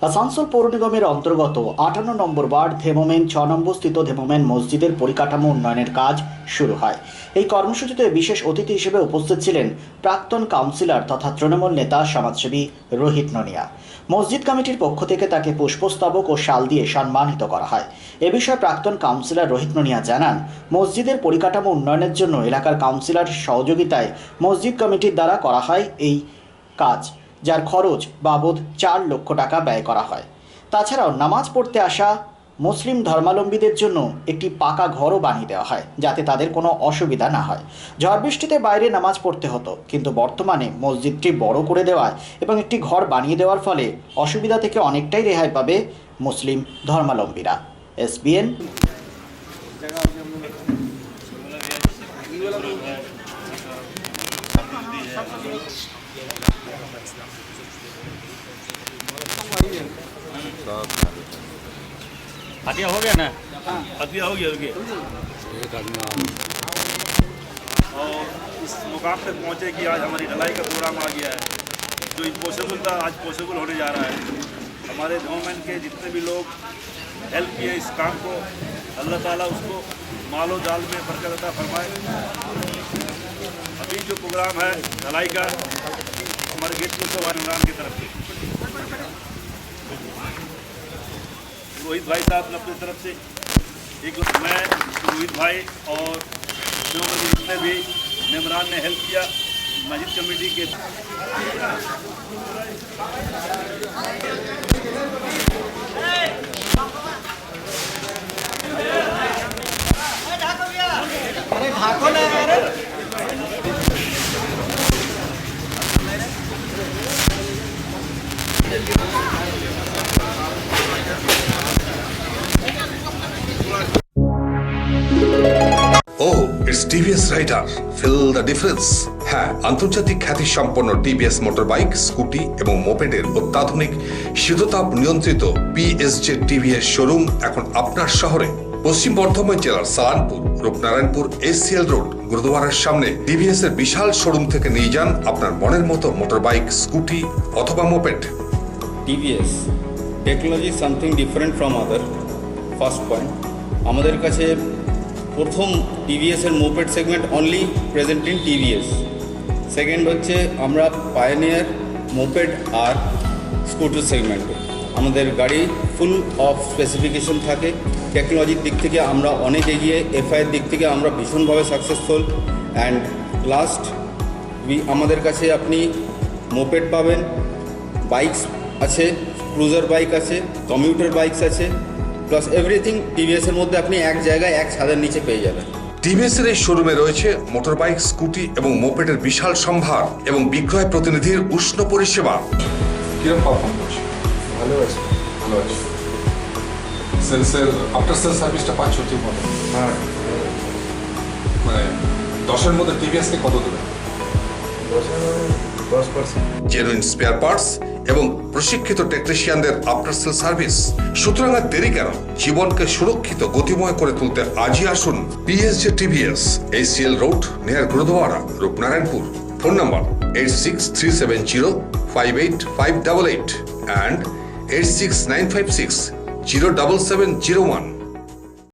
আসানসোল পৌর নিগমের অন্তর্গত 58 নম্বর ওয়ার্ড ধেমোমেন 6 নম্বর স্থিত ধেমোমেন মসজিদের পরিকাঠামো উন্নয়নের কাজ শুরু হয়। এই কর্মসূচিতে বিশেষ অতিথি হিসেবে উপস্থিত ছিলেন প্রাক্তন কাউন্সিলর তথা তৃণমূল নেতা সমাজসেবী রোহিত ননিয়া। মসজিদ কমিটির পক্ষ থেকে তাকে পুষ্পস্তবক ও শাল দিয়ে সম্মানিত করা হয়। এ বিষয়ে প্রাক্তন কাউন্সিলর রোহিত ননিয়া জানান, মসজিদের পরিকাঠামো উন্নয়নের জন্য এলাকার কাউন্সিলর সহযোগিতায় মসজিদ কমিটির দ্বারা করা হয় এই কাজ, যার খরচ বাবদ 4 লক্ষ টাকা ব্যয় করা হয়। তাছাড়াও নামাজ পড়তে আসা মুসলিম ধর্মাবলম্বীদের জন্য একটি পাকা ঘরও বানিয়ে দেওয়া হয়, যাতে তাদের কোনো অসুবিধা না হয়। ঝড় বৃষ্টিতে বাইরে নামাজ পড়তে হতো, কিন্তু বর্তমানে মসজিদটি বড় করে দেওয়ায় এবং একটি ঘর বানিয়ে দেওয়ার ফলে অসুবিধা থেকে অনেকটাই রেহাই পাবে মুসলিম ধর্মাবলম্বীরা। SBN। हटिया हो गया ना? हटिया हो गया रुके। और इस मुकाम तक पहुँचे कि आज हमारी ढलाई का प्रोग्राम आ गया है। जो इम्पॉसिबल था आज पॉसिबल होने जा रहा है। हमारे गवर्नमेंट के जितने भी लोग हेल्प किए इस काम को, अल्लाह ताला उसको मालो जाल में बरकत अता फरमाए। अभी जो प्रोग्राम है ढलाई का, हमारे गेट इमरान की तरफ से रोहित भाई साहब ने अपनी तरफ से एक मैं रोहित भाई और जितने भी मेम्बरान ने हेल्प किया मस्जिद कमेटी के। Oh, it's TVS Rider. Feel the difference. হ্যাঁ, আন্তর্জাতিক খ্যাতি সম্পন্ন TVS মোটর বাইক, স্কুটি এবং মোপেডের অত্যাধুনিক শীততাপ নিয়ন্ত্রিত PSJ TVS শোরুম এখন আপনার শহরে। পশ্চিম বর্ধমান জেলার সালানপুর, রূপনারায়ণপুর ACL রোড গুরুদ্বারার সামনে TVS এর বিশাল শোরুম থেকে নিয়ে যান আপনার মনের মতো মোটর বাইক, স্কুটি অথবা moped. TVS technology something different from other. First point, আমাদের কাছে প্রথম TVS এর moped segment only present in TVS। Second হচ্ছে আমরা পায়োনিয়ার মোপেড আর স্কুটার সেগমেন্টে আমাদের গাড়ি ফুল অফ স্পেসিফিকেশন থাকে। টেকনোলজির দিক থেকে আমরা অনেক এগিয়ে, FI-এর দিক থেকে আমরা ভীষণভাবে সাকসেসফুল। অ্যান্ড লাস্ট আমাদের কাছে আপনি মোপেড পাবেন, বাইকস আছে, ক্রুজার বাইক আছে, কমিউটার বাইকস আছে, প্লাস এভরিথিং TVS এর মধ্যে আপনি এক জায়গায় এক ছাদের নিচে পেয়ে যাবেন। TVS এর এই শোরুমে রয়েছে মোটর বাইক, স্কুটি এবং মোপেডের বিশাল সম্ভার এবং বিক্রয় প্রতিনিধির উষ্ণ পরিষেবা। কিরকম পারফর্ম করছে? ভালো আছে, ভালো আছে। সেলসের আফটার সেল সার্ভিসটা পাচ্ছ ঠিক মতো? হ্যাঁ, মানে 10-এর মধ্যে TVS-কে কত দেবে? 10%। জেনুইন স্পেয়ার পার্টস এবং প্রশিক্ষিত টেকনিশিয়ানদের আফটার সেল সার্ভিস। সুতরাং আর দেরি কেন? জীবনকে সুরক্ষিত গতিময় করে তুলতে আজই আসুন PSJ TVS, ACL road near gurdwara, Rupnarayanpur. Phone number 8637058588 and 86956 07701।